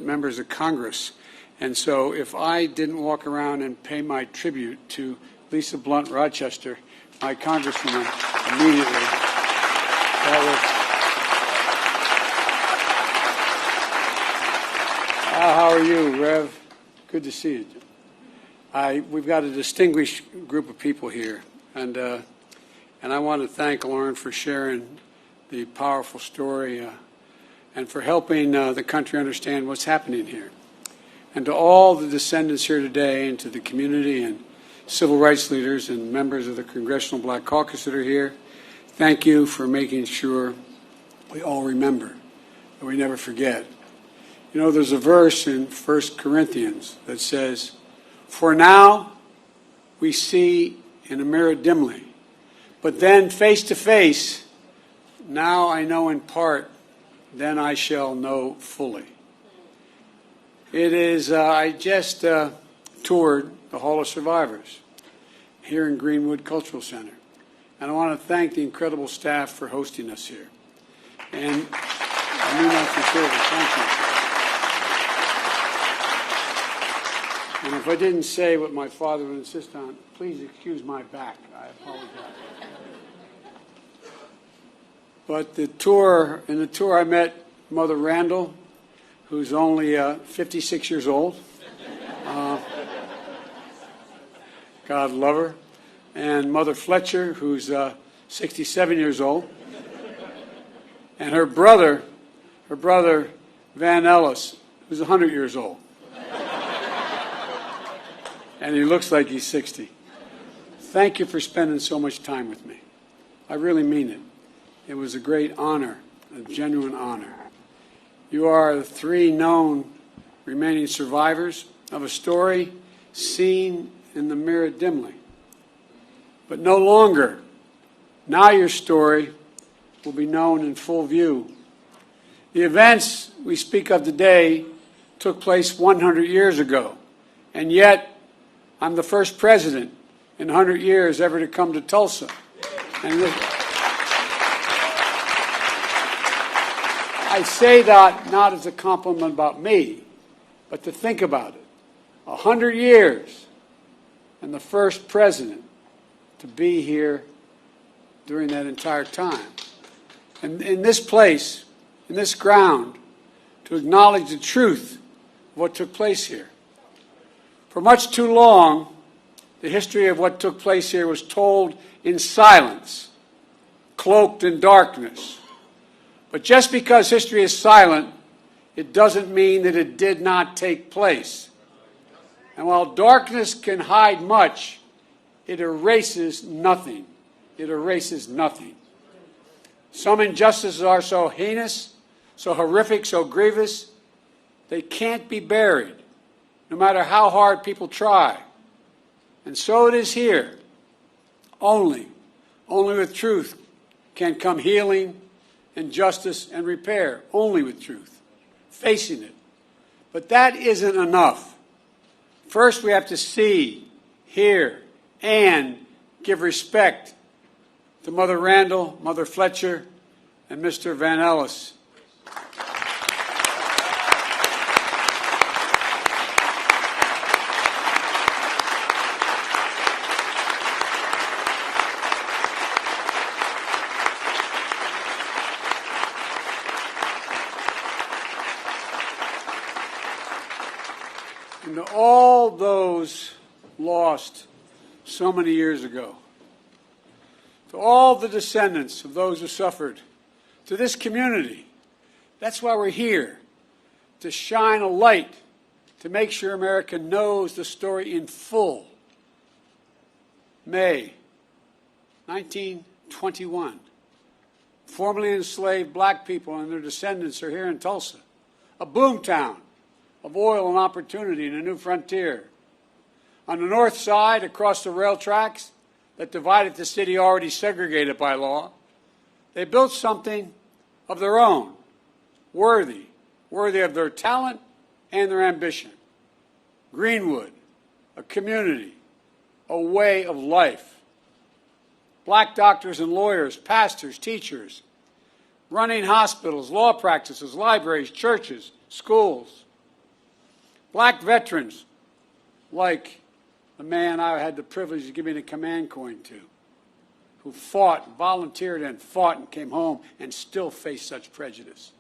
members of Congress. And so if I didn't walk around and pay my tribute to Lisa Blunt Rochester, my congresswoman, immediately, that was... how are you, Rev? Good to see you. We've got a distinguished group of people here, and I want to thank Lauren for sharing the powerful story and for helping the country understand what's happening here. And to all the descendants here today, and to the community and civil rights leaders and members of the Congressional Black Caucus that are here, thank you for making sure we all remember, that we never forget. You know, there's a verse in 1 Corinthians that says, "For now we see in a mirror dimly, but then face to face, now I know in part, then I shall know fully." It is, I just toured the Hall of Survivors here in Greenwood Cultural Center. And I want to thank the incredible staff for hosting us here. And I mean that sincerely. Thank you. And if I didn't say what my father would insist on, please excuse my back. I apologize. But in the tour I met Mother Randall, who's only 56 years old. God love her. And Mother Fletcher, who's 67 years old. And her brother Van Ellis, who's 100 years old. And he looks like he's 60. Thank you for spending so much time with me. I really mean it. It was a great honor, a genuine honor. You are the three known remaining survivors of a story seen in the mirror dimly. But no longer. Now your story will be known in full view. The events we speak of today took place 100 years ago, and yet I'm the first president in 100 years ever to come to Tulsa. And I say that not as a compliment about me, but to think about it. 100 years, and the first president to be here during that entire time. And in this place, in this ground, to acknowledge the truth of what took place here. For much too long, the history of what took place here was told in silence, cloaked in darkness. But just because history is silent, it doesn't mean that it did not take place. And while darkness can hide much, it erases nothing. It erases nothing. Some injustices are so heinous, so horrific, so grievous, they can't be buried, no matter how hard people try. And so it is here. Only with truth can come healing and justice and repair. Only with truth. Facing it. But that isn't enough. First, we have to see, hear, and give respect to Mother Randall, Mother Fletcher, and Mr. Van Ellis. And to all those lost so many years ago, to all the descendants of those who suffered, to this community, that's why we're here, to shine a light, to make sure America knows the story in full. May 1921, formerly enslaved black people and their descendants are here in Tulsa, a boomtown of oil and opportunity and a new frontier. On the north side, across the rail tracks that divided the city already segregated by law, they built something of their own, worthy of their talent and their ambition. Greenwood, a community, a way of life. Black doctors and lawyers, pastors, teachers, running hospitals, law practices, libraries, churches, schools. Black veterans, like the man I had the privilege of giving a command coin to, who fought, volunteered and fought and came home and still face such prejudice.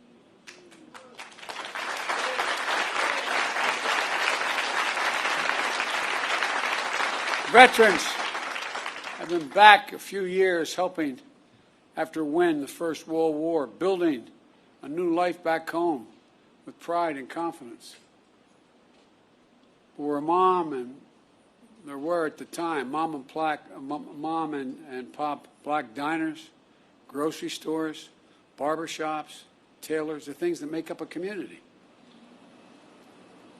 Veterans have been back a few years helping after winning the First World War, building a new life back home with pride and confidence. Where mom and there were at the time mom and pop black diners, grocery stores, barbershops, tailors, the things that make up a community.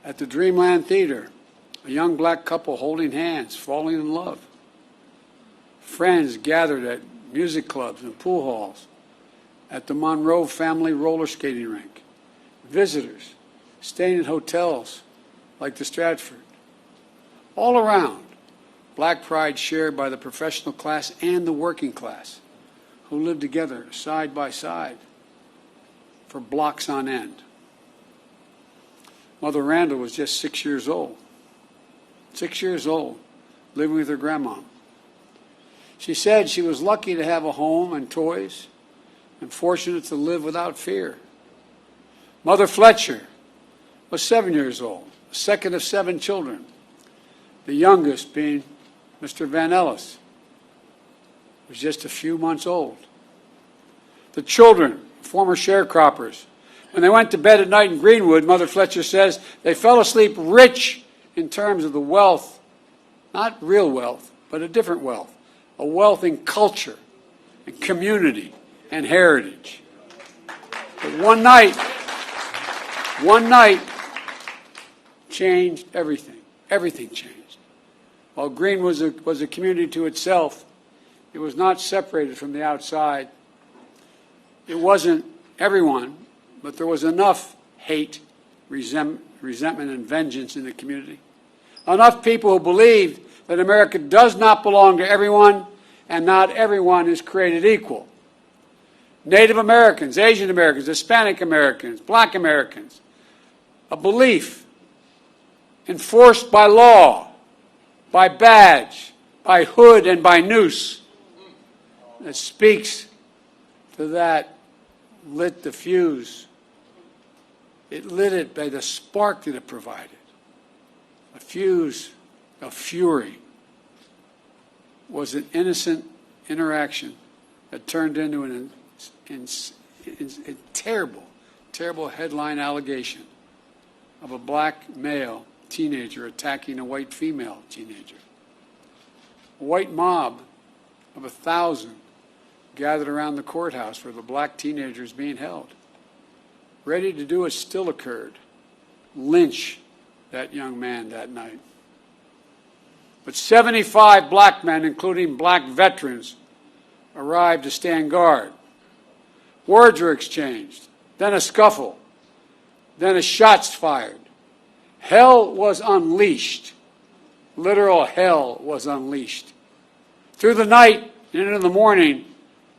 At the Dreamland Theater, a young black couple holding hands, falling in love. Friends gathered at music clubs and pool halls, at the Monroe family roller skating rink. Visitors staying in hotels like the Stratford. All around, black pride shared by the professional class and the working class, who lived together side by side for blocks on end. Mother Randall was just 6 years old. 6 years old, living with her grandma. She said she was lucky to have a home and toys and fortunate to live without fear. Mother Fletcher was 7 years old, the second of 7 children, the youngest being Mr. Van Ellis, who was just a few months old. The children, former sharecroppers, when they went to bed at night in Greenwood, Mother Fletcher says they fell asleep rich in terms of the wealth, not real wealth, but a different wealth, a wealth in culture and community and heritage. But one night changed everything. Everything changed. While Greenwood was a community to itself, it was not separated from the outside. It wasn't everyone, but there was enough hate, resentment, and vengeance in the community. Enough people who believed that America does not belong to everyone and not everyone is created equal. Native Americans, Asian Americans, Hispanic Americans, Black Americans, a belief enforced by law, by badge, by hood, and by noose that speaks to that lit the fuse. It lit it by the spark that it provided. A fuse of fury was an innocent interaction that turned into a terrible, terrible headline allegation of a black male teenager attacking a white female teenager. A white mob of 1,000 gathered around the courthouse where the black teenager is being held. Ready to do what still occurred, lynch that young man that night. But 75 black men, including black veterans, arrived to stand guard. Words were exchanged, then a scuffle, then a shots fired. Hell was unleashed. Literal hell was unleashed. Through the night and into the morning,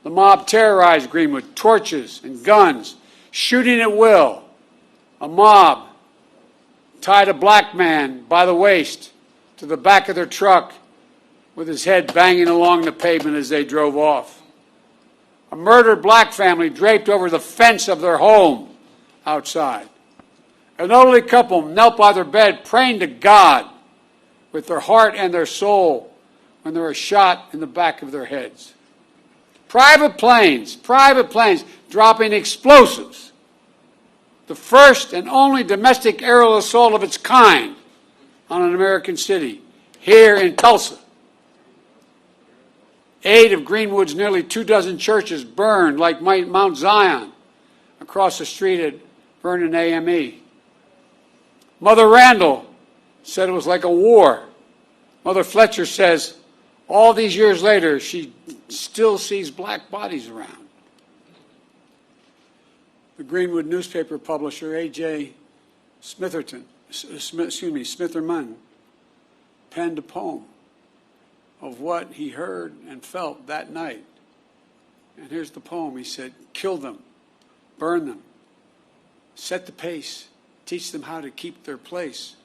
the mob terrorized Greenwood, torches and guns, shooting at will. A mob tied a black man by the waist to the back of their truck with his head banging along the pavement as they drove off. A murdered black family draped over the fence of their home outside. An elderly couple knelt by their bed praying to God with their heart and their soul when they were shot in the back of their heads. Private planes dropping explosives. The first and only domestic aerial assault of its kind on an American city, here in Tulsa. 8 of Greenwood's nearly 24 churches burned like Mount Zion across the street at Vernon AME. Mother Randall said it was like a war. Mother Fletcher says all these years later she still sees black bodies around. The Greenwood newspaper publisher A.J. Smitherman, penned a poem of what he heard and felt that night. And here's the poem. He said, "Kill them, burn them, set the pace, teach them how to keep their place.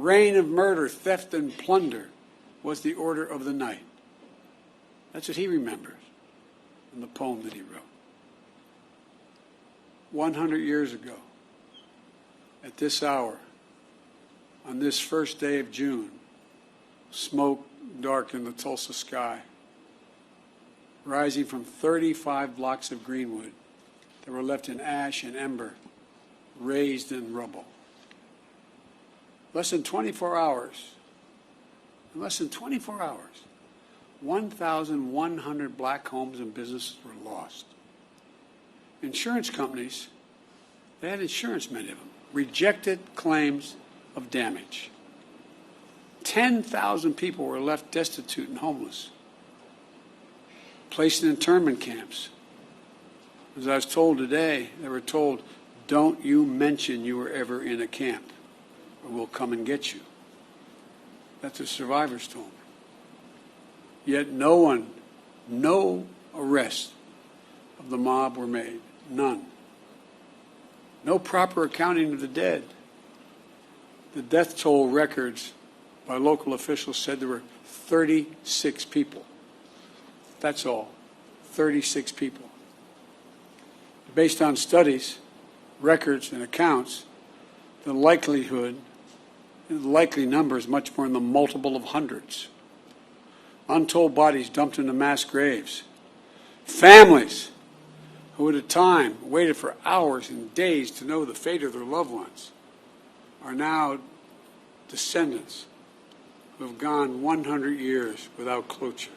Reign of murder, theft, and plunder was the order of the night. That's what he remembers in the poem that he wrote. 100 years ago, at this hour, on this first day of June, smoke darkened the Tulsa sky, rising from 35 blocks of Greenwood that were left in ash and ember, raised in rubble. Less than 24 hours, 1,100 black homes and businesses were lost. Insurance companies, they had insurance, many of them, rejected claims of damage. 10,000 people were left destitute and homeless, placed in internment camps. As I was told today, they were told, don't you mention you were ever in a camp, or we'll come and get you. That's what survivors told me. Yet no arrests of the mob were made. None. No proper accounting of the dead. The death toll records by local officials said there were 36 people. That's all. 36 people. Based on studies, records, and accounts, the likely number is much more in the multiple of hundreds. Untold bodies dumped into mass graves. Families who at a time waited for hours and days to know the fate of their loved ones are now descendants who have gone 100 years without closure.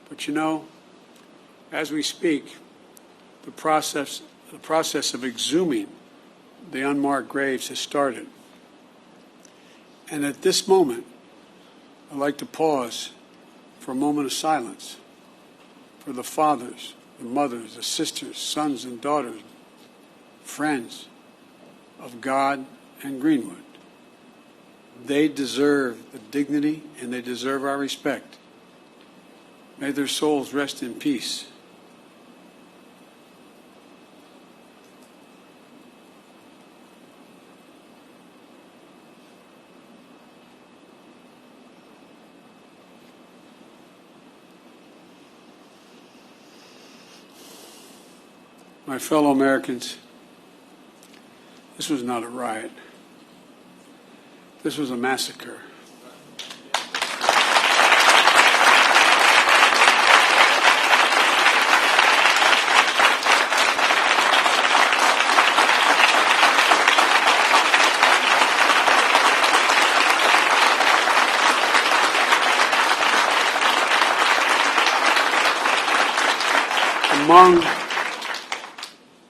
But you know, as we speak, the process of exhuming the unmarked graves has started. And at this moment, I'd like to pause for a moment of silence for the fathers, the mothers, the sisters, sons and daughters, friends of God and Greenwood. They deserve the dignity and they deserve our respect. May their souls rest in peace. My fellow Americans, this was not a riot. This was a massacre.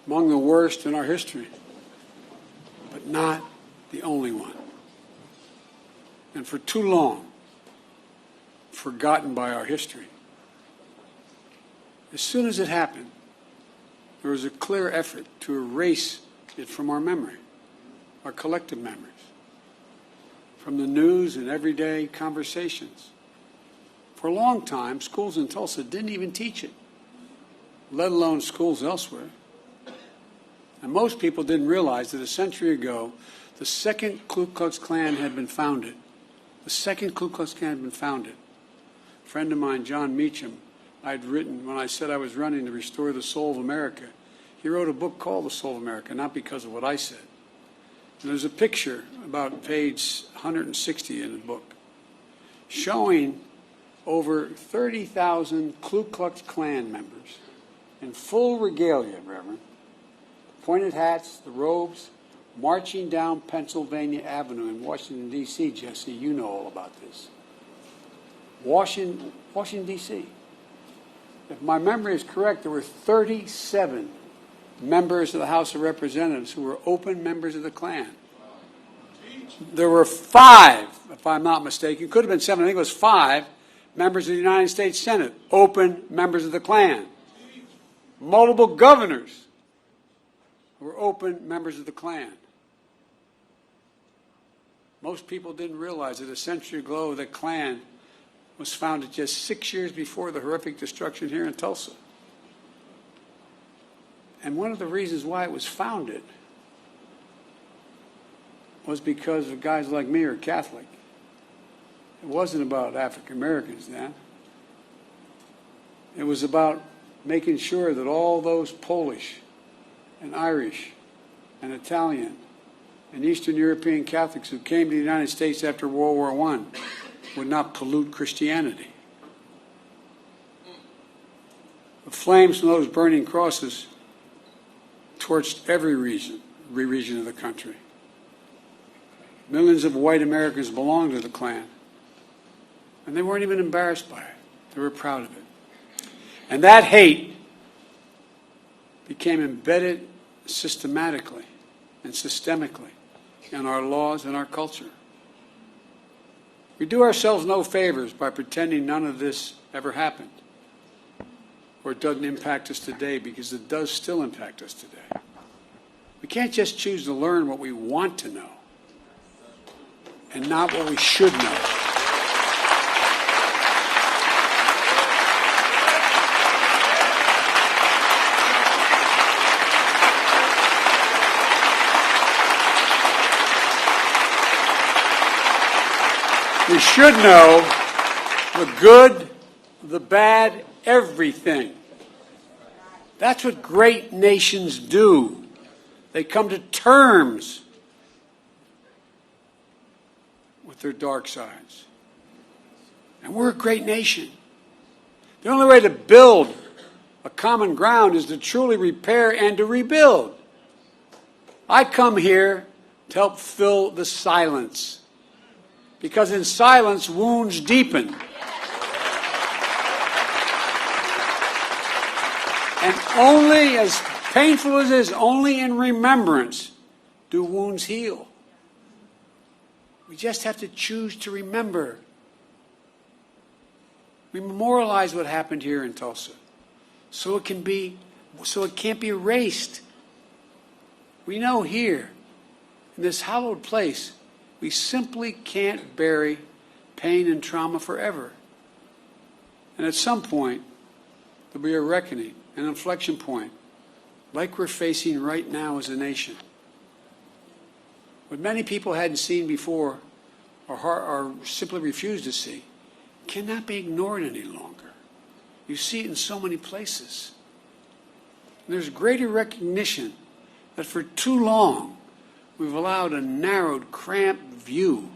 Among the worst in our history, but not the only one. And for too long, forgotten by our history. As soon as it happened, there was a clear effort to erase it from our memory, our collective memories, from the news and everyday conversations. For a long time, schools in Tulsa didn't even teach it, let alone schools elsewhere. And most people didn't realize that a century ago, the second Ku Klux Klan had been founded. The second Ku Klux Klan had been founded. A friend of mine, John Meacham, I'd written when I said I was running to restore the soul of America. He wrote a book called The Soul of America, not because of what I said. And there's a picture about page 160 in the book showing over 30,000 Ku Klux Klan members in full regalia, Reverend, pointed hats, the robes, marching down Pennsylvania Avenue in Washington, D.C., Jesse, you know all about this. Washington, D.C. If my memory is correct, there were 37 members of the House of Representatives who were open members of the Klan. There were 5, if I'm not mistaken, could have been 7, I think it was 5, members of the United States Senate, open members of the Klan. Multiple governors were open members of the Klan. Most people didn't realize that a century ago the Klan was founded just 6 years before the horrific destruction here in Tulsa. And one of the reasons why it was founded was because of guys like me who are Catholic. It wasn't about African Americans then. It was about making sure that all those Polish and Irish and Italian and Eastern European Catholics who came to the United States after World War I would not pollute Christianity. The flames from those burning crosses torched every region of the country. Millions of white Americans belonged to the Klan, and they weren't even embarrassed by it. They were proud of it. And that hate became embedded systematically and systemically in our laws and our culture. We do ourselves no favors by pretending none of this ever happened, or it doesn't impact us today, because it does still impact us today. We can't just choose to learn what we want to know and not what we should know. We should know the good, the bad, everything. That's what great nations do. They come to terms with their dark sides. And we're a great nation. The only way to build a common ground is to truly repair and to rebuild. I come here to help fill the silence, because in silence, wounds deepen. And only, as painful as it is, only in remembrance do wounds heal. We just have to choose to remember. We memorialize what happened here in Tulsa, so it can't be erased. We know here, in this hallowed place, we simply can't bury pain and trauma forever. And at some point, there'll be a reckoning, an inflection point, like we're facing right now as a nation. What many people hadn't seen before or simply refused to see cannot be ignored any longer. You see it in so many places. And there's greater recognition that for too long we've allowed a narrowed, cramped view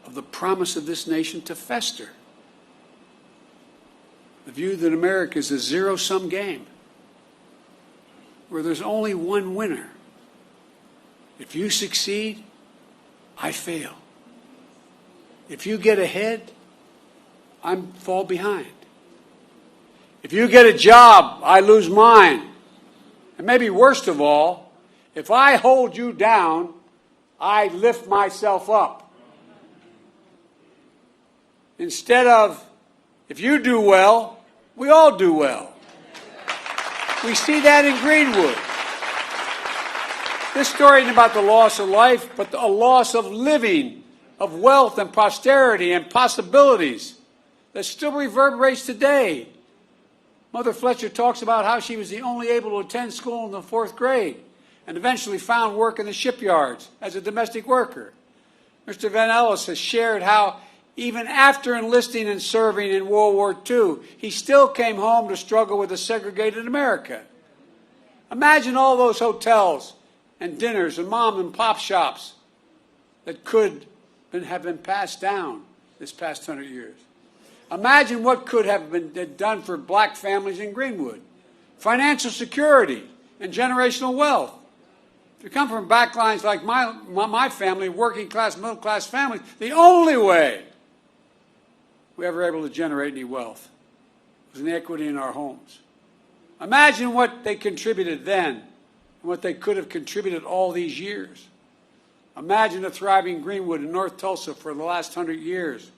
of the promise of this nation to fester. The view that America is a zero-sum game where there's only one winner. If you succeed, I fail. If you get ahead, I fall behind. If you get a job, I lose mine. And maybe worst of all, if I hold you down, I lift myself up. Instead of, if you do well, we all do well. We see that in Greenwood. This story isn't about the loss of life, but a loss of living, of wealth and prosperity and possibilities that still reverberates today. Mother Fletcher talks about how she was the only able to attend school in the 4th grade and eventually found work in the shipyards as a domestic worker. Mr. Van Ellis has shared how even after enlisting and serving in World War II, he still came home to struggle with a segregated America. Imagine all those hotels and dinners and mom and pop shops that could have been passed down this past 100 years. Imagine what could have been done for black families in Greenwood. Financial security and generational wealth. If you come from backlines like my family, working class, middle class families, the only way we ever able to generate any wealth was inequity in our homes. Imagine what they contributed then and what they could have contributed all these years. Imagine a thriving Greenwood in North Tulsa for the last 100 years.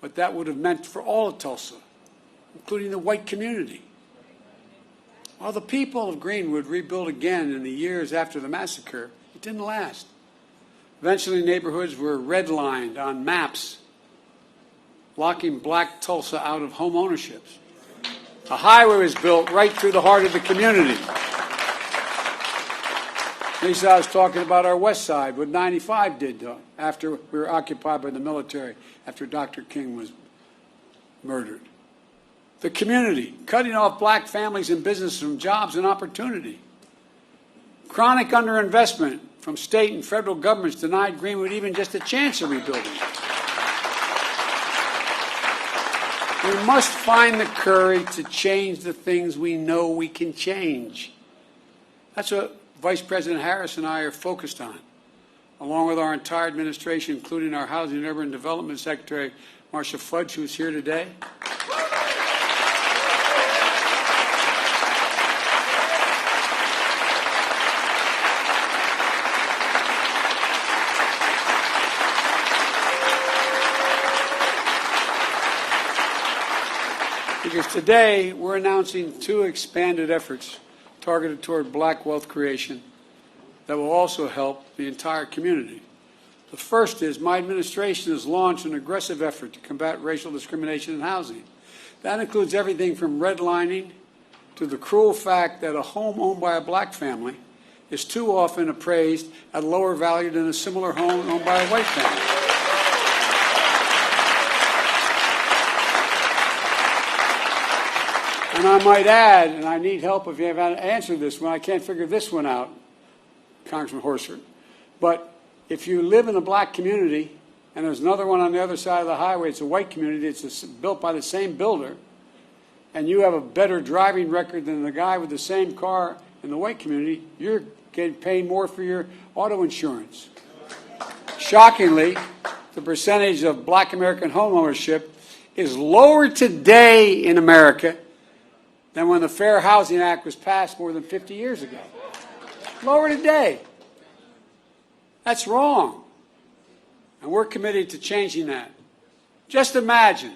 What that would have meant for all of Tulsa, including the white community. While the people of Greenwood rebuilt again in the years after the massacre, it didn't last. Eventually, neighborhoods were redlined on maps, locking black Tulsa out of home ownership. A highway was built right through the heart of the community. Lisa, I was talking about our west side, what 95 did after we were occupied by the military, after Dr. King was murdered. The community, cutting off black families and businesses from jobs and opportunity. Chronic underinvestment from state and federal governments denied Greenwood even just a chance of rebuilding. We must find the courage to change the things we know we can change. That's what Vice President Harris and I are focused on, along with our entire administration, including our Housing and Urban Development Secretary, Marcia Fudge, who is here today. Because today we're announcing 2 expanded efforts targeted toward black wealth creation that will also help the entire community. The first is my administration has launched an aggressive effort to combat racial discrimination in housing. That includes everything from redlining to the cruel fact that a home owned by a black family is too often appraised at a lower value than a similar home owned by a white family. And I might add, and I need help if you have answered this one, I can't figure this one out, Congressman Horser, but if you live in a black community and there's another one on the other side of the highway, it's a white community, it's built by the same builder, and you have a better driving record than the guy with the same car in the white community, you're paying more for your auto insurance. Shockingly, the percentage of black American homeownership is lower today in America than when the Fair Housing Act was passed more than 50 years ago. Lower today. That's wrong. And we're committed to changing that. Just imagine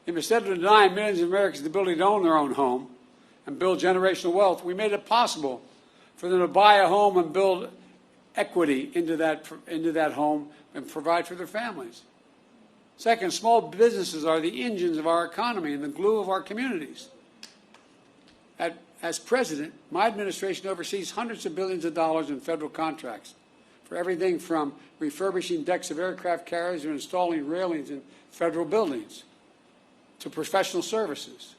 if instead of denying millions of Americans the ability to own their own home and build generational wealth, we made it possible for them to buy a home and build equity into that home and provide for their families. Second, small businesses are the engines of our economy and the glue of our communities. As president, my administration oversees hundreds of billions of dollars in federal contracts for everything from refurbishing decks of aircraft carriers to installing railings in federal buildings to professional services.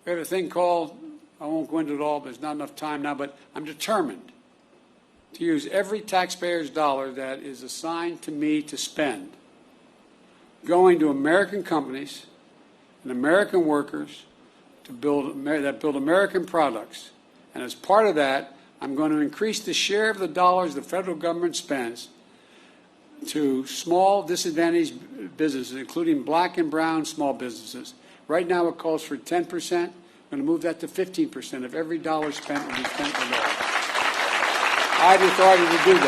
We have a thing called, I won't go into it all, there's not enough time now, but I'm determined to use every taxpayer's dollar that is assigned to me to spend going to American companies and American workers that build American products. And as part of that, I'm going to increase the share of the dollars the federal government spends to small disadvantaged businesses, including black and brown small businesses. Right now it calls for 10%. I'm going to move that to 15% of every dollar spent will be spent with that. I have the authority to do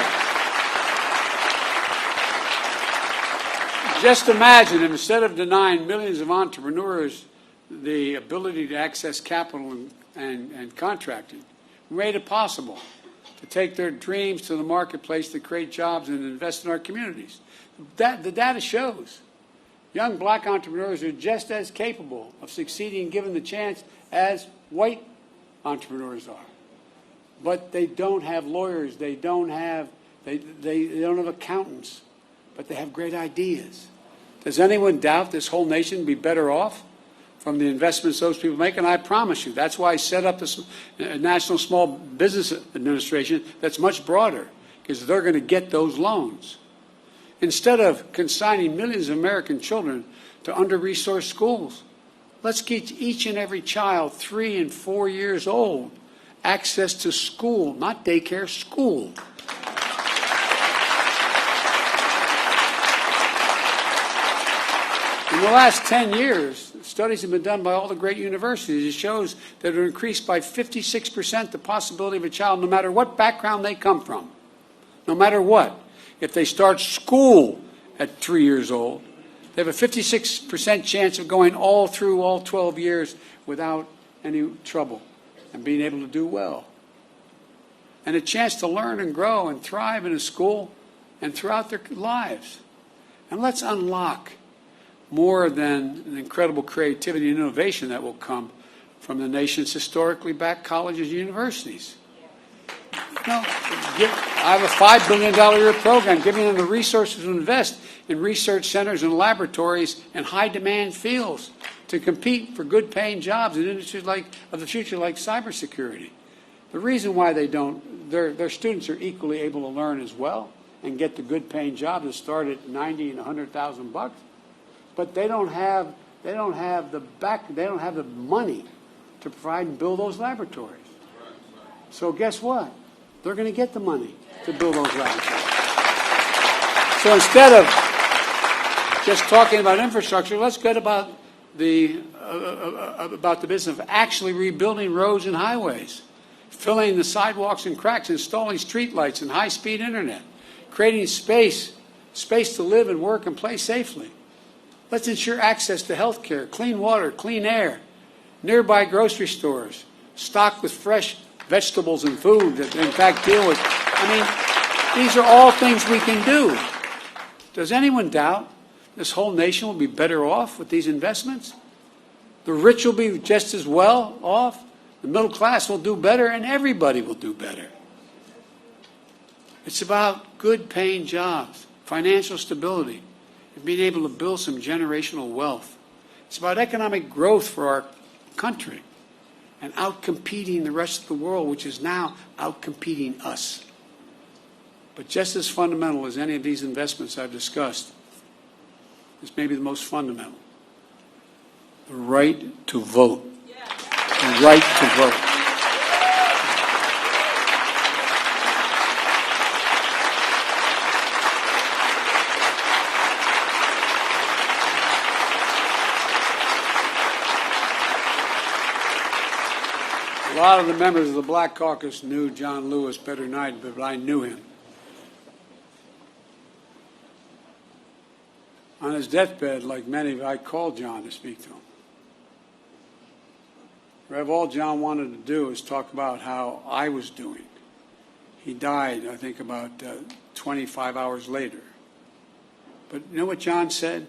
that. Just imagine if instead of denying millions of entrepreneurs the ability to access capital and contracting, we made it possible to take their dreams to the marketplace to create jobs and invest in our communities. The data shows young black entrepreneurs are just as capable of succeeding given the chance as white entrepreneurs are. But they don't have lawyers, they don't have accountants, but they have great ideas. Does anyone doubt this whole nation would be better off from the investments those people make? And I promise you, that's why I set up this National Small Business Administration that's much broader, because they're going to get those loans. Instead of consigning millions of American children to under-resourced schools, let's get each and every child 3 and 4 years old access to school, not daycare, school. In the last 10 years, studies have been done by all the great universities. It shows that it increased by 56% the possibility of a child, no matter what background they come from, no matter what. If they start school at 3 years old, they have a 56% chance of going all through all 12 years without any trouble and being able to do well. And a chance to learn and grow and thrive in a school and throughout their lives. And let's unlock more than an incredible creativity and innovation that will come from the nation's historically black colleges and universities. No, I have a $5 billion a year program giving them the resources to invest in research centers and laboratories in high-demand fields to compete for good-paying jobs in industries of the future like cybersecurity. The reason why they don't, their students are equally able to learn as well and get the good-paying jobs that start at $90,000 and $100,000, but they don't have the money to provide and build those laboratories. So guess what? They're going to get the money to build those laboratories. So instead of just talking about infrastructure, let's get about the business of actually rebuilding roads and highways, filling the sidewalks and cracks, installing streetlights and high-speed internet, creating space to live and work and play safely. Let's ensure access to health care, clean water, clean air, nearby grocery stores, stocked with fresh vegetables and food that, in fact, deal with. I mean, these are all things we can do. Does anyone doubt this whole nation will be better off with these investments? The rich will be just as well off. The middle class will do better, and everybody will do better. It's about good-paying jobs, financial stability, and being able to build some generational wealth. It's about economic growth for our country and outcompeting the rest of the world, which is now outcompeting us. But just as fundamental as any of these investments I've discussed is maybe the most fundamental: the right to vote. The right to vote. A lot of the members of the Black Caucus knew John Lewis better than I did, but I knew him. On his deathbed, like many, I called John to speak to him. Rev, all John wanted to do is talk about how I was doing. He died, I think, about 25 hours later. But you know what John said?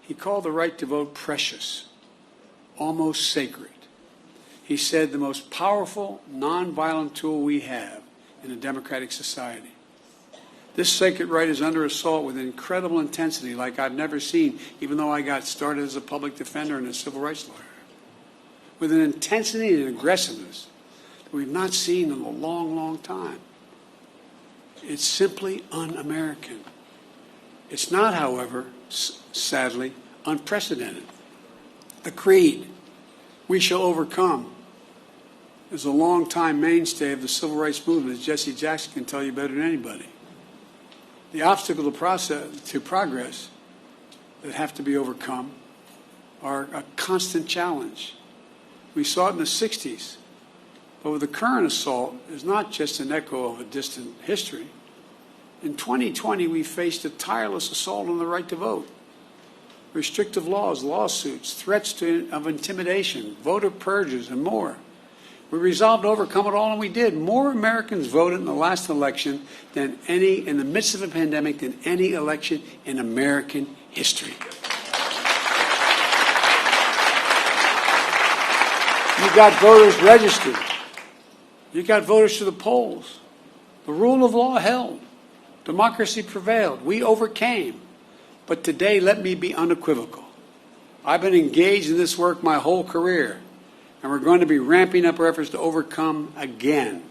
He called the right to vote precious, almost sacred. He said the most powerful, nonviolent tool we have in a democratic society. This sacred right is under assault with incredible intensity like I've never seen, even though I got started as a public defender and a civil rights lawyer. With an intensity and aggressiveness that we've not seen in a long, long time. It's simply un-American. It's not, however, sadly, unprecedented. The creed, "We shall overcome," is a long-time mainstay of the civil rights movement, as Jesse Jackson can tell you better than anybody. The obstacle to progress that have to be overcome are a constant challenge. We saw it in the 60s, but with the current assault is not just an echo of a distant history. In 2020, we faced a tireless assault on the right to vote. Restrictive laws, lawsuits, threats of intimidation, voter purges, and more. We resolved to overcome it all, and we did. More Americans voted in the last election in the midst of a pandemic, than any election in American history. You got voters registered. You got voters to the polls. The rule of law held. Democracy prevailed. We overcame. But today, let me be unequivocal. I've been engaged in this work my whole career, and we're going to be ramping up our efforts to overcome again.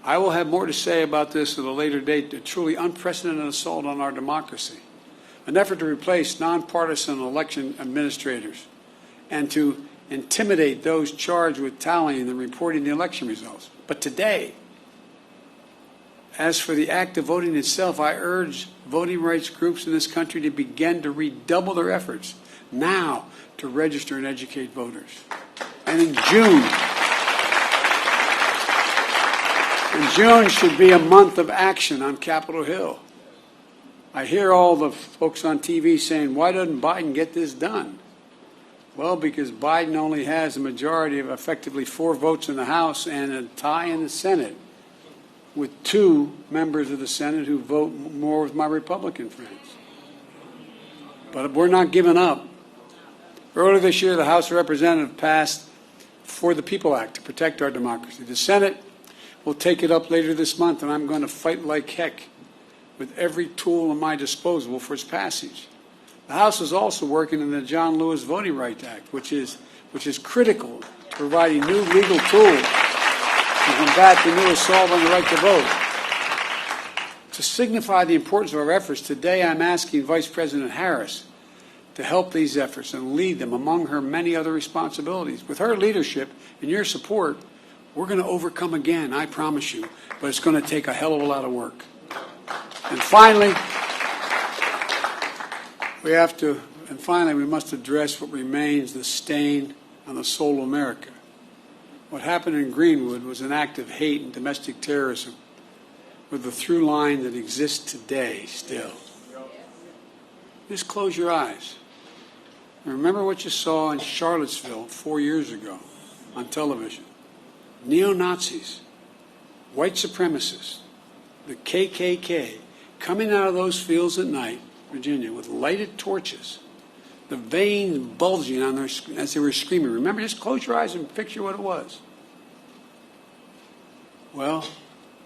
I will have more to say about this at a later date, a truly unprecedented assault on our democracy, an effort to replace nonpartisan election administrators and to intimidate those charged with tallying and reporting the election results. But today, as for the act of voting itself, I urge voting rights groups in this country to begin to redouble their efforts now to register and educate voters. And in June should be a month of action on Capitol Hill. I hear all the folks on TV saying, why doesn't Biden get this done? Well, because Biden only has a majority of effectively 4 votes in the House and a tie in the Senate, with 2 members of the Senate who vote more with my Republican friends. But we're not giving up. Earlier this year, the House of Representatives passed For the People Act to protect our democracy. The Senate We'll take it up later this month, and I'm going to fight like heck with every tool at my disposal for its passage. The House is also working on the John Lewis Voting Rights Act, which is critical to providing new legal tools to combat the new assault on the right to vote. To signify the importance of our efforts, today I'm asking Vice President Harris to help these efforts and lead them among her many other responsibilities. With her leadership and your support, we're going to overcome again, I promise you, but it's going to take a hell of a lot of work. And finally, we must address what remains the stain on the soul of America. What happened in Greenwood was an act of hate and domestic terrorism with a through line that exists today still. Just close your eyes. And remember what you saw in Charlottesville 4 years ago on television. Neo-Nazis, white supremacists, the KKK, coming out of those fields at night, Virginia, with lighted torches, the veins bulging on their, as they were screaming. Remember, just close your eyes and picture what it was. Well,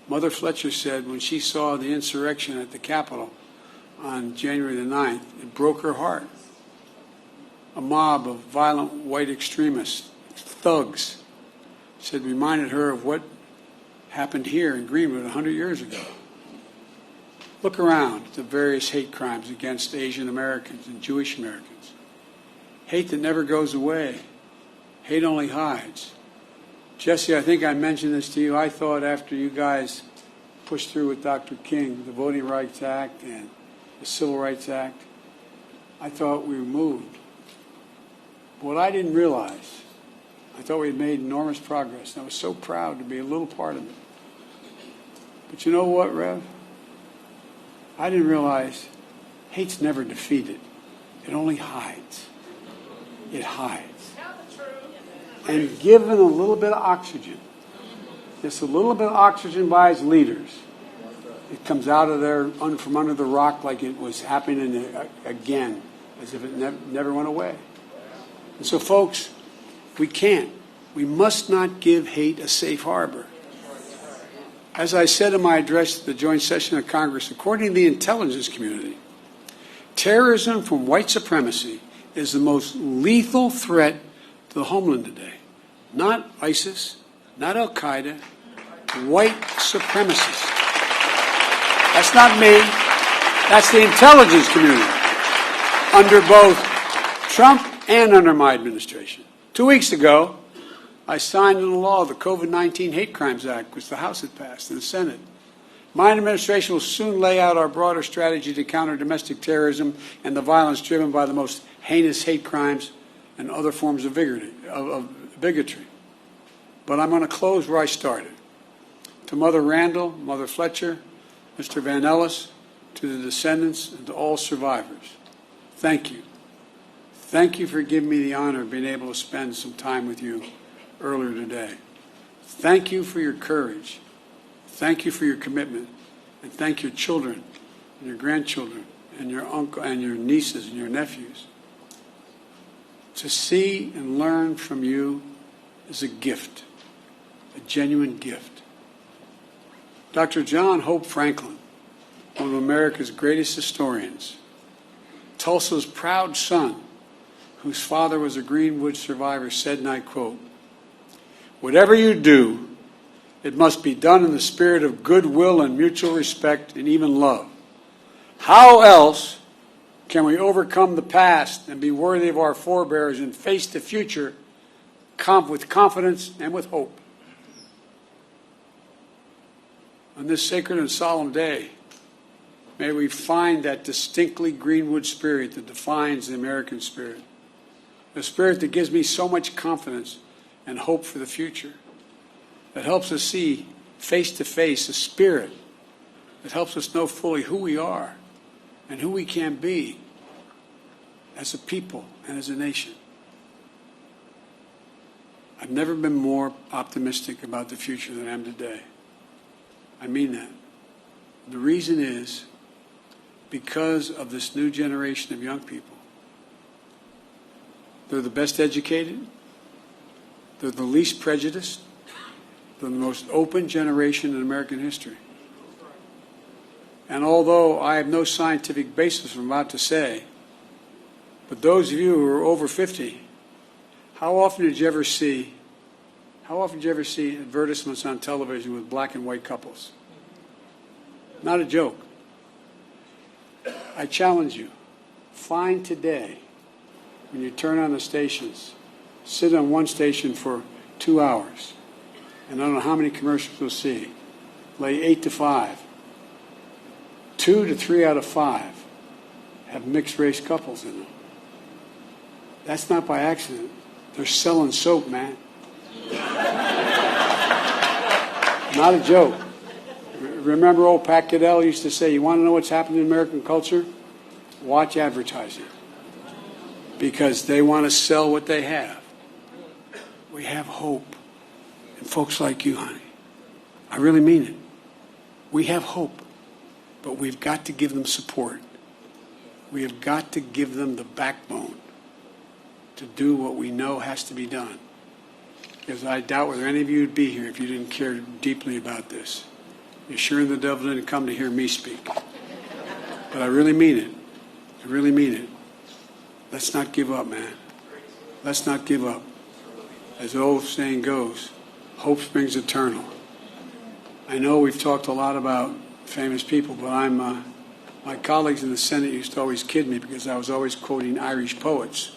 Mother Fletcher said when she saw the insurrection at the Capitol on January the 9th, it broke her heart. A mob of violent white extremists, thugs, said reminded her of what happened here in Greenwood 100 years ago. Look around at the various hate crimes against Asian Americans and Jewish Americans. Hate that never goes away. Hate only hides. Jesse, I think I mentioned this to you. I thought after you guys pushed through with Dr. King, the Voting Rights Act and the Civil Rights Act, I thought we were moved. But what I didn't realize, I thought we had made enormous progress, and I was so proud to be a little part of it. But you know what, Rev? I didn't realize hate's never defeated. It only hides. It hides. And given a little bit of oxygen, just a little bit of oxygen by its leaders, it comes out of there from under the rock like it was happening again, as if it never went away. And so, folks, we must not give hate a safe harbor. As I said in my address to the joint session of Congress, according to the intelligence community, terrorism from white supremacy is the most lethal threat to the homeland today. Not ISIS, not Al-Qaeda, white supremacists. That's not me. That's the intelligence community under both Trump and under my administration. 2 weeks ago, I signed into law the COVID-19 Hate Crimes Act, which the House had passed, and the Senate. My administration will soon lay out our broader strategy to counter domestic terrorism and the violence driven by the most heinous hate crimes and other forms of bigotry. But I'm going to close where I started. To Mother Randall, Mother Fletcher, Mr. Van Ellis, to the descendants, and to all survivors, thank you. Thank you for giving me the honor of being able to spend some time with you earlier today. Thank you for your courage. Thank you for your commitment. And thank your children and your grandchildren and your uncle and your nieces and your nephews. To see and learn from you is a gift, a genuine gift. Dr. John Hope Franklin, one of America's greatest historians, Tulsa's proud son, whose father was a Greenwood survivor, said, and I quote, "Whatever you do, it must be done in the spirit of goodwill and mutual respect and even love. How else can we overcome the past and be worthy of our forebears and face the future with confidence and with hope?" On this sacred and solemn day, may we find that distinctly Greenwood spirit that defines the American spirit, a spirit that gives me so much confidence and hope for the future, that helps us see face to face a spirit that helps us know fully who we are and who we can be as a people and as a nation. I've never been more optimistic about the future than I am today. I mean that. The reason is because of this new generation of young people. They're the best educated. They're the least prejudiced. the most open generation in American history. And although I have no scientific basis for what I'm about to say, but those of you who are over 50, how often did you ever see advertisements on television with black and white couples? Not a joke. I challenge you, find today, when you turn on the stations, sit on one station for 2 hours, and I don't know how many commercials you'll see, lay 8 to 5. 2 to 3 out of 5 have mixed race couples in them. That's not by accident. They're selling soap, man. Not a joke. Remember old Pat Goodell used to say, you want to know what's happening in American culture? Watch advertising. Because they want to sell what they have. We have hope. And folks like you, honey. I really mean it. We have hope. But we've got to give them support. We have got to give them the backbone to do what we know has to be done. Because I doubt whether any of you would be here if you didn't care deeply about this. You're sure the devil didn't come to hear me speak. But I really mean it. I really mean it. Let's not give up, man. Let's not give up. As the old saying goes, hope springs eternal. I know we've talked a lot about famous people, but my colleagues in the Senate used to always kid me because I was always quoting Irish poets.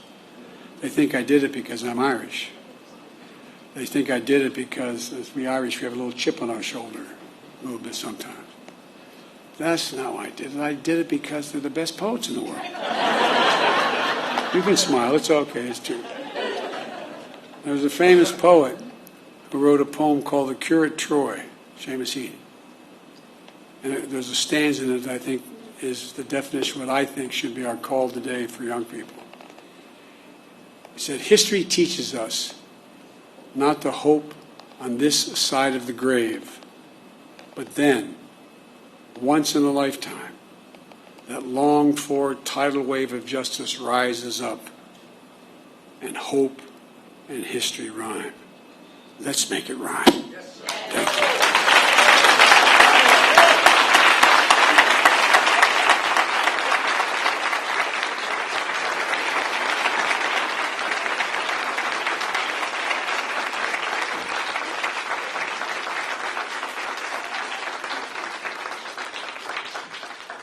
They think I did it because I'm Irish. They think I did it because, as we Irish, we have a little chip on our shoulder, a little bit sometimes. That's not why I did it. I did it because they're the best poets in the world. You can smile. It's okay. It's true. There was a famous poet who wrote a poem called The Curate Troy, Seamus Heaney. And there's a stanza in it that I think is the definition of what I think should be our call today for young people. He said, history teaches us not to hope on this side of the grave, but then, once in a lifetime, that longed-for tidal wave of justice rises up, and hope and history rhyme. Let's make it rhyme. Thank you.